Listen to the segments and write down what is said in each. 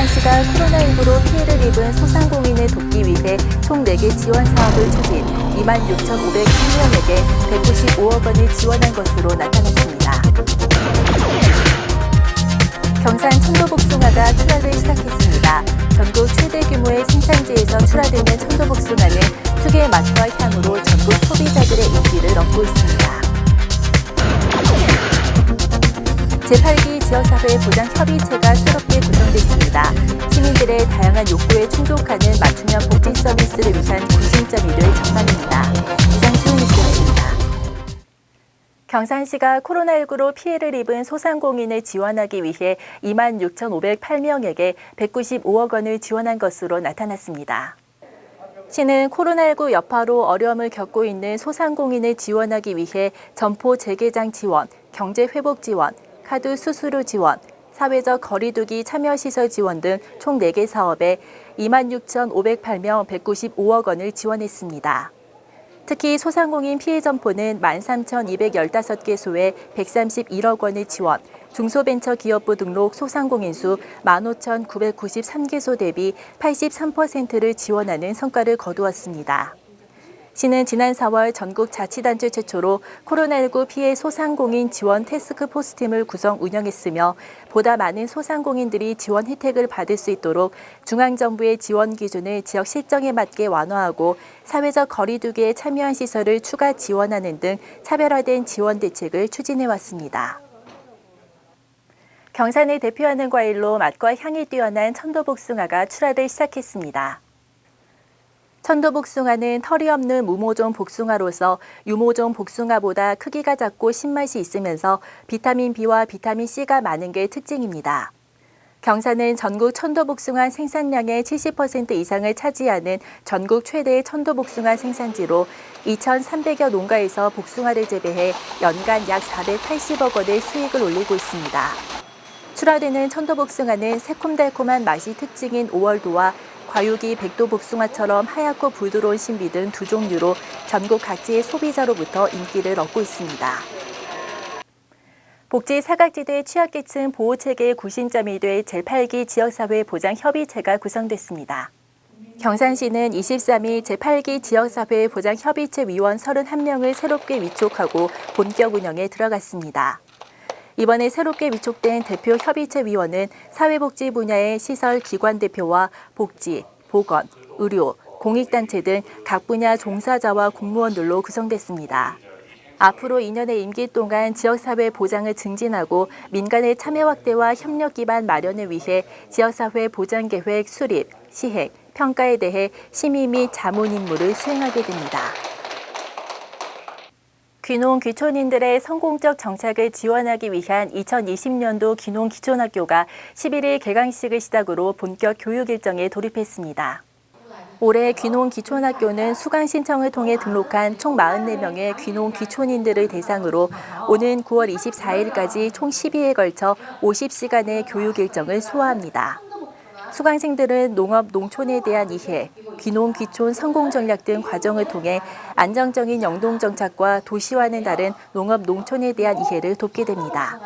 경산시가 코로나19로 피해를 입은 소상공인을 돕기 위해 총 4개 지원 사업을 추진 26,500명에게 195억 원을 지원한 것으로 나타났습니다. 경산 천도복숭아가 출하를 시작했습니다. 전국 최대 규모의 생산지에서 출하되는 천도복숭아는 특유의 맛과 향으로 전국 소비자들의 인기를 얻고 있습니다. 제8기 지역사회 보장협의체가 새롭게 구성됐습니다. 시민들의 다양한 욕구에 충족하는 맞춤형 복지 서비스를 위한 구심점이 될 전망입니다. 이상 수은이었습니다. 경산시가 코로나19로 피해를 입은 소상공인을 지원하기 위해 26,508명에게 195억 원을 지원한 것으로 나타났습니다. 시는 코로나19 여파로 어려움을 겪고 있는 소상공인을 지원하기 위해 점포 재개장 지원, 경제회복 지원, 카드 수수료 지원, 사회적 거리두기 참여시설 지원 등 총 4개 사업에 26,508명 195억 원을 지원했습니다. 특히 소상공인 피해 점포는 13,215개소에 131억 원을 지원, 중소벤처기업부 등록 소상공인 수 15,993개소 대비 83%를 지원하는 성과를 거두었습니다. 시는 지난 4월 전국 자치단체 최초로 코로나19 피해 소상공인 지원 태스크포스팀을 구성 운영했으며 보다 많은 소상공인들이 지원 혜택을 받을 수 있도록 중앙정부의 지원 기준을 지역 실정에 맞게 완화하고 사회적 거리두기에 참여한 시설을 추가 지원하는 등 차별화된 지원 대책을 추진해왔습니다. 경산을 대표하는 과일로 맛과 향이 뛰어난 천도복숭아가 출하를 시작했습니다. 천도복숭아는 털이 없는 무모종 복숭아로서 유모종 복숭아보다 크기가 작고 신맛이 있으면서 비타민 B와 비타민 C가 많은 게 특징입니다. 경산은 전국 천도복숭아 생산량의 70% 이상을 차지하는 전국 최대의 천도복숭아 생산지로 2,300여 농가에서 복숭아를 재배해 연간 약 480억 원의 수익을 올리고 있습니다. 출하되는 천도복숭아는 새콤달콤한 맛이 특징인 5월도와 과육이 백도복숭아처럼 하얗고 부드러운 신비 등 두 종류로 전국 각지의 소비자로부터 인기를 얻고 있습니다. 복지 사각지대 취약계층 보호체계의 구심점이 될 제8기 지역사회 보장협의체가 구성됐습니다. 경산시는 23일 제8기 지역사회 보장협의체 위원 31명을 새롭게 위촉하고 본격 운영에 들어갔습니다. 이번에 새롭게 위촉된 대표 협의체 위원은 사회복지 분야의 시설 기관 대표와 복지, 보건, 의료, 공익단체 등 각 분야 종사자와 공무원들로 구성됐습니다. 앞으로 2년의 임기 동안 지역사회 보장을 증진하고 민간의 참여 확대와 협력 기반 마련을 위해 지역사회 보장계획 수립, 시행, 평가에 대해 심의 및 자문 임무를 수행하게 됩니다. 귀농 귀촌인들의 성공적 정착을 지원하기 위한 2020년도 귀농 귀촌학교가 11일 개강식을 시작으로 본격 교육 일정에 돌입했습니다. 올해 귀농 귀촌학교는 수강 신청을 통해 등록한 총 44명의 귀농 귀촌인들을 대상으로 오는 9월 24일까지 총 12회에 걸쳐 50시간의 교육 일정을 소화합니다. 수강생들은 농업, 농촌에 대한 이해, 귀농, 귀촌, 성공 전략 등 과정을 통해 안정적인 영동 정착과 도시와는 다른 농업, 농촌에 대한 이해를 돕게 됩니다.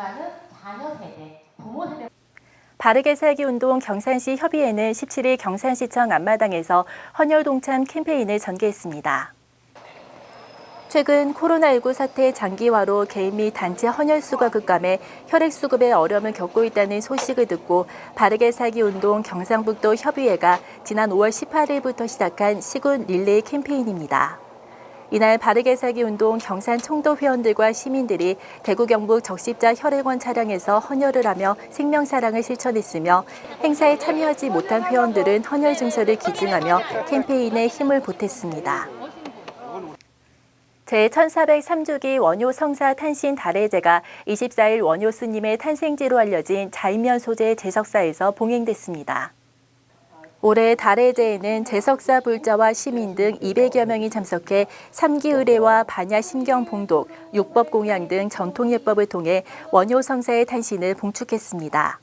바르게 살기 운동 경산시 협의회는 17일 경산시청 앞마당에서 헌혈 동참 캠페인을 전개했습니다. 최근 코로나19 사태 장기화로 개인 및 단체 헌혈 수가 급감해 혈액 수급에 어려움을 겪고 있다는 소식을 듣고 바르게 살기 운동 경상북도 협의회가 지난 5월 18일부터 시작한 시군 릴레이 캠페인입니다. 이날 바르게 살기 운동 경산 총도 회원들과 시민들이 대구 경북 적십자 혈액원 차량에서 헌혈을 하며 생명사랑을 실천했으며 행사에 참여하지 못한 회원들은 헌혈 증서를 기증하며 캠페인에 힘을 보탰습니다. 제1403주기 원효 성사 탄신 달해제가 24일 원효 스님의 탄생지로 알려진 자인면 소재 제석사에서 봉행됐습니다. 올해 달해제에는 제석사 불자와 시민 등 200여 명이 참석해 삼기 의례와 반야 신경 봉독, 육법 공양 등 전통 예법을 통해 원효 성사의 탄신을 봉축했습니다.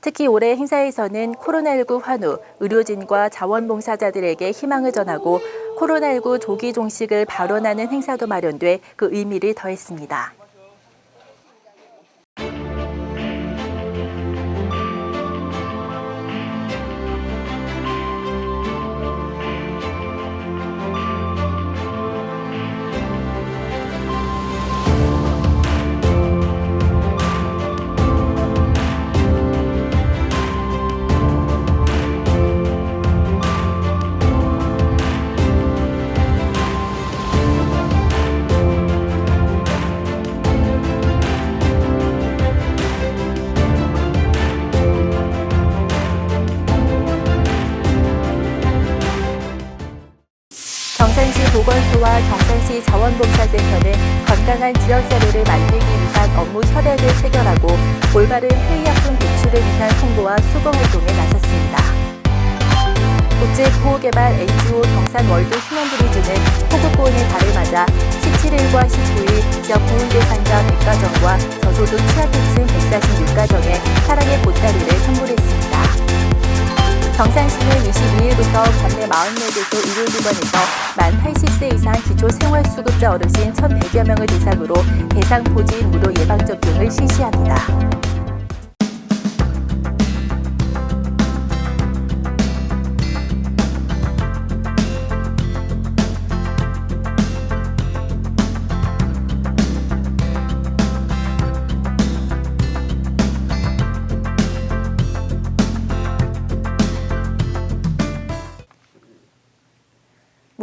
특히 올해 행사에서는 코로나19 환우, 의료진과 자원봉사자들에게 희망을 전하고 코로나19 조기 종식을 발언하는 행사도 마련돼 그 의미를 더했습니다. 보건소와 경산시 자원봉사센터는 건강한 지역사회를 만들기 위한 업무 협약을 체결하고 올바른 폐의약품 배출을 위한 홍보와 수거 활동에 나섰습니다. 국제구호개발 NGO 경산월드 휴먼브리즈는 호국보훈의 달을 맞아 17일과 19일 지역 보훈 대상자 100가정과 저소득 취약계층 146가정에 사랑의 보따리를 선물했습니다. 경산시는 22일부터 관내 44개소 의료기관에서 만 80세 이상 기초생활수급자 어르신 1,100여 명을 대상으로 대상포진 무료 예방접종을 실시합니다.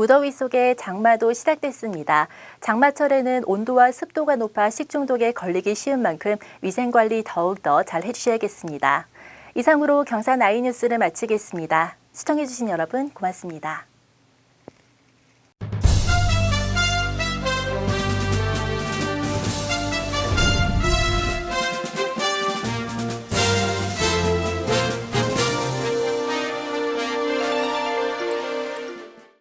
무더위 속에 장마도 시작됐습니다. 장마철에는 온도와 습도가 높아 식중독에 걸리기 쉬운 만큼 위생관리 더욱더 잘 해주셔야겠습니다. 이상으로 경산 아이뉴스를 마치겠습니다. 시청해주신 여러분 고맙습니다.